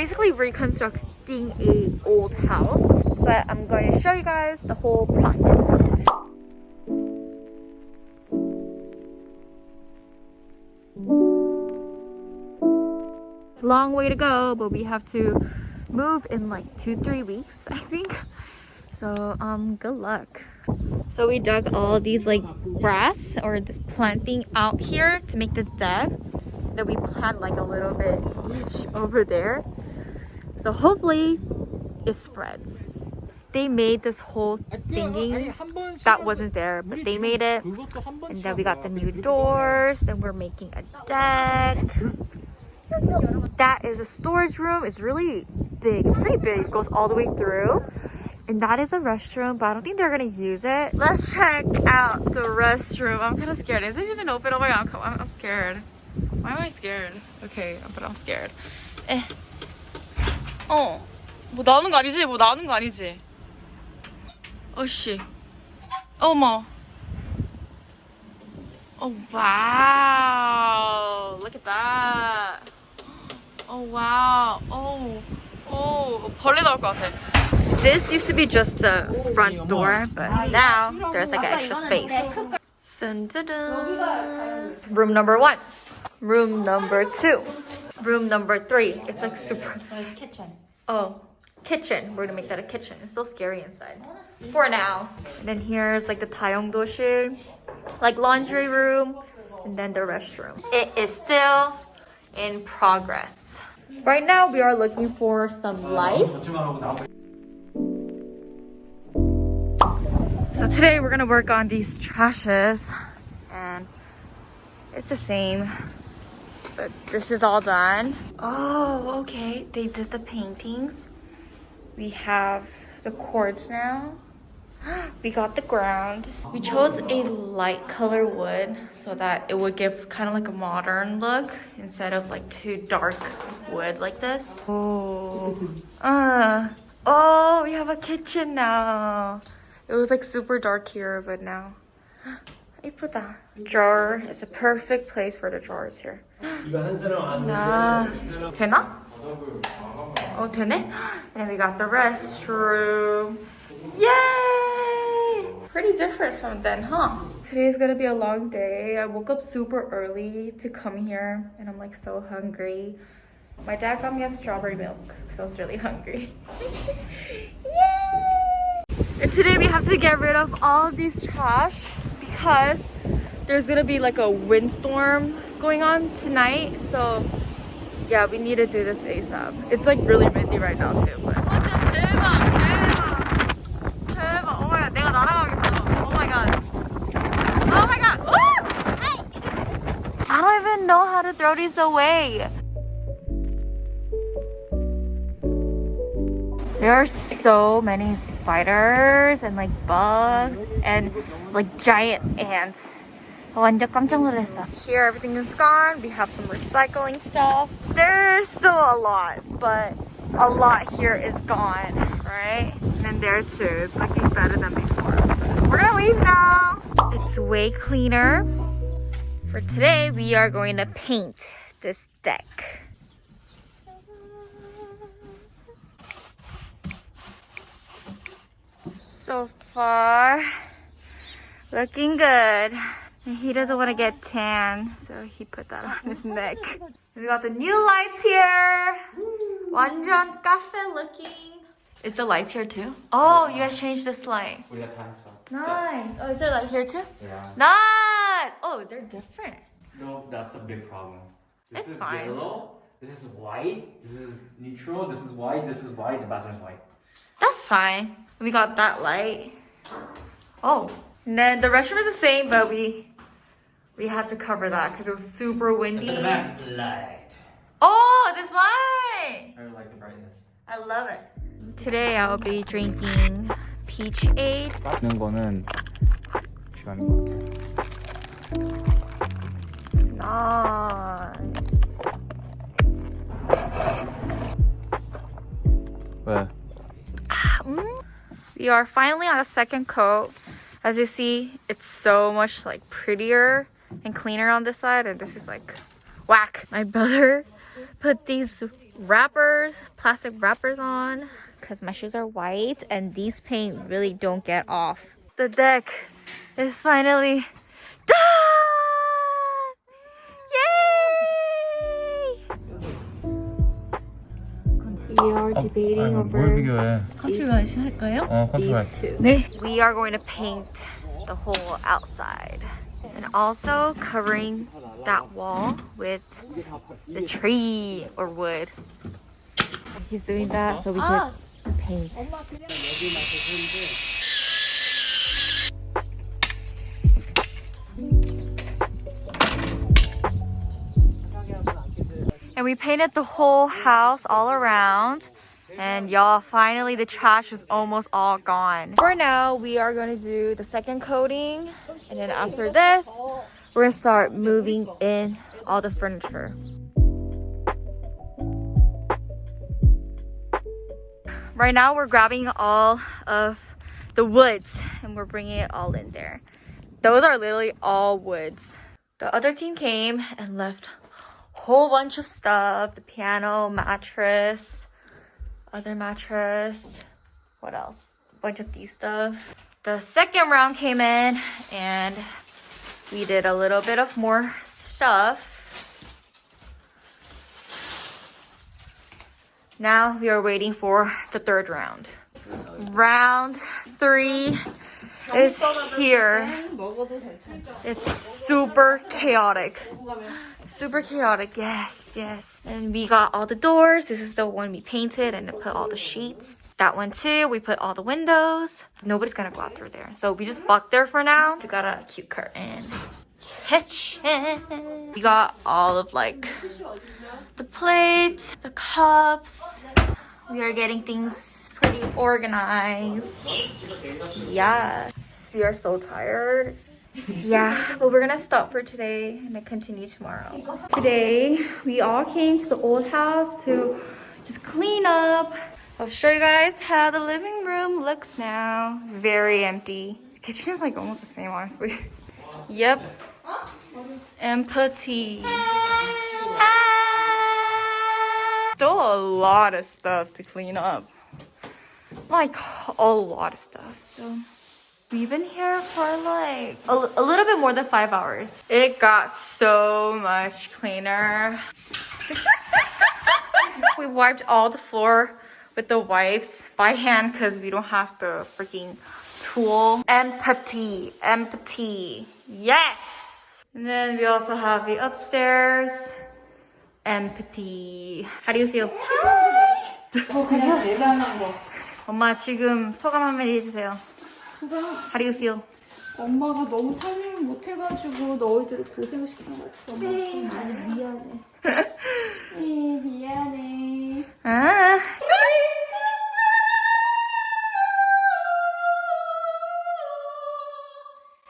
basically reconstructing a old house, but I'm going to show you guys the whole process. Long way to go, but we have to move in like 2-3 weeks, I think. So good luck. So we dug all these like grass or this planting out here to make the deck. Then we plant like a little bit each over there. So hopefully it spreads. They made this whole thingy that wasn't there, but they made it. And then we got the new doors, and we're making a deck. That is a storage room. It's really big. It's pretty big. It goes all the way through. And that is a restroom, but I don't think they're gonna use it. Let's check out the restroom. I'm kind of scared. Is it even open? Oh my god, I'm scared. Why am I scared? Okay, but I'm scared. 뭐 나오는 거 아니지? 뭐 나오는 거 아니지? 어씨. 어머. Oh wow. Look at that. Oh wow. Oh, 벌레 나올 것 같아. This used to be just the front door, but now there's like an extra space. Dun, dun, dun. Room number 1. Room number 2. Room number 3. It's like super. It's kitchen. Oh, kitchen. We're gonna make that a kitchen. It's so scary inside. For now. And then here's like the 다용도실, like laundry room, and then the restroom. It is still in progress. Right now we are looking for some lights. So today we're gonna work on these trashes, and it's the same, but this is all done. Oh, okay, they did the paintings. We have the cords now. We got the ground. We chose a light color wood so that it would give kind of like a modern look instead of like too dark wood like this. Oh, we have a kitchen now. It was like super dark here, but now 예쁘다. Drawer is a perfect place for the drawers here. 나 되나? Oh, 되네? And then we got the restroom. Yay! Pretty different from then, huh? Today's gonna be a long day. I woke up super early to come here, and I'm like so hungry. My dad got me a strawberry milk because I was really hungry. Yay! And today we have to get rid of all of these trash because there's gonna be like a windstorm going on tonight. So yeah, we need to do this ASAP. It's like really windy right now too. But 대박. Oh my god, 내가 날아가겠어. Oh my god. Oh my god. I don't even know how to throw these away. There are so many spiders and like bugs and like giant ants. 완전 깜짝 놀랐어. Here everything is gone. We have some recycling stuff. There's still a lot, but a lot here is gone, right? And then there too, it's looking better than before. We're gonna leave now. It's way cleaner. For today, we are going to paint this deck. So far, looking good. And he doesn't want to get tan, so he put that on his neck. We got the new lights here. 완전 cafe looking. Is the lights here too? Oh, you guys changed this light. Nice. Oh, is there light here too? Yeah. Nice. Oh, they're different. No, that's a big problem. It's This is fine. yellow, this is white, this is neutral, this is white, the bathroom is white. That's fine. We got that light. Oh, and then the restroom is the same, but we had to cover that because it was super windy. The back light. Oh, this light! I like the brightness. I love it. Today I'll be drinking peach aid. 는 거는 시간인 것 같아요. Nice. 왜? We are finally on the second coat. As you see, it's so much like prettier and cleaner on this side, and this is like whack. My brother put these wrappers, plastic wrappers on because my shoes are white and these paint really don't get off. The deck is finally done! Yay! We are debating over 뭘 비교해? 컨트롤 할까요? 컨트롤. 네. We are going to paint the whole outside and also covering that wall with the tree or wood. He's doing that so we could paint. And we painted the whole house all around. And y'all, finally the trash is almost all gone. For now, we are going to do the second coating. And then after this, we're going to start moving in all the furniture. Right now, we're grabbing all of the woods and we're bringing it all in there. Those are literally all woods. The other team came and left a whole bunch of stuff. The piano, mattress, other mattress. What else? A bunch of these stuff. The second round came in and we did a little bit of more stuff. Now we are waiting for the third round. Round 3 is here. It's super chaotic. Super chaotic, yes, yes. And we got all the doors. This is the one we painted and put all the sheets. That one too, we put all the windows. Nobody's gonna go out through there. So we just walked there for now. We got a cute curtain. Kitchen. We got all of like the plates, the cups. We are getting things pretty organized. Yes, we are so tired. Yeah, but we're gonna stop for today and then continue tomorrow. Today, we all came to the old house to just clean up. I'll show you guys how the living room looks now. Very empty. The kitchen is like almost the same, honestly. Yep. Empty. Still a lot of stuff to clean up. Like a lot of stuff, so. We've been here for like a little bit more than 5 hours. It got so much cleaner. We wiped all the floor with the wipes by hand because we don't have the freaking tool. Empty, empty. Yes! And then we also have the upstairs. Empty. How do you feel? 엄마 지금 소감 한마디 해주세요. How do you feel? 엄마가 너무 설명을 못 해가지고 너희들을 고생을 시키는 것 같아. 많이 미안해. 미안해. 아.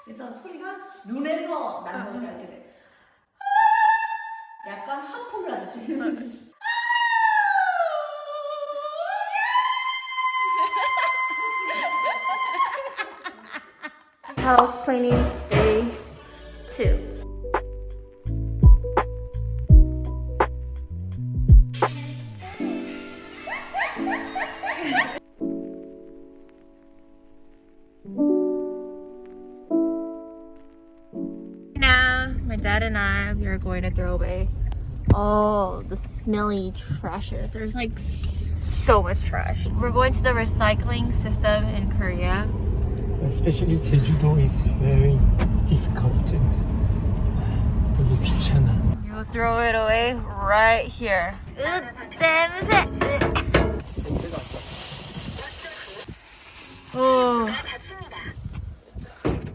그래서 소리가 눈에서 나는 거가 이렇게 돼. 약간 하품을 하듯이. House cleaning day 2. Now, my dad and I, we are going to throw away all the smelly trashes. There's like so much trash. We're going to the recycling system in Korea. Especially Jeju is very difficult and 되게 귀찮아. You'll throw it away right here. Oh.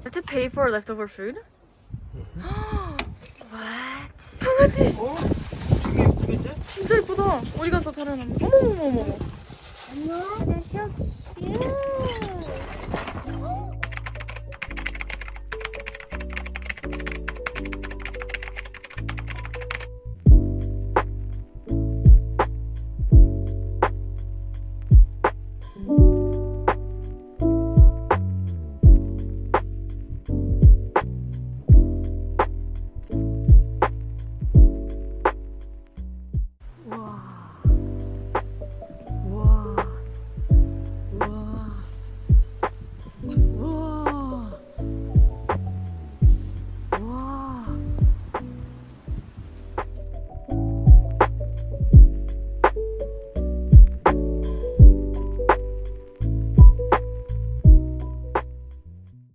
Have to pay for leftover food? What? 강아지! 진짜 예쁘다. 어디 갔어 다른 엄마? 어머머머머. They're so cute.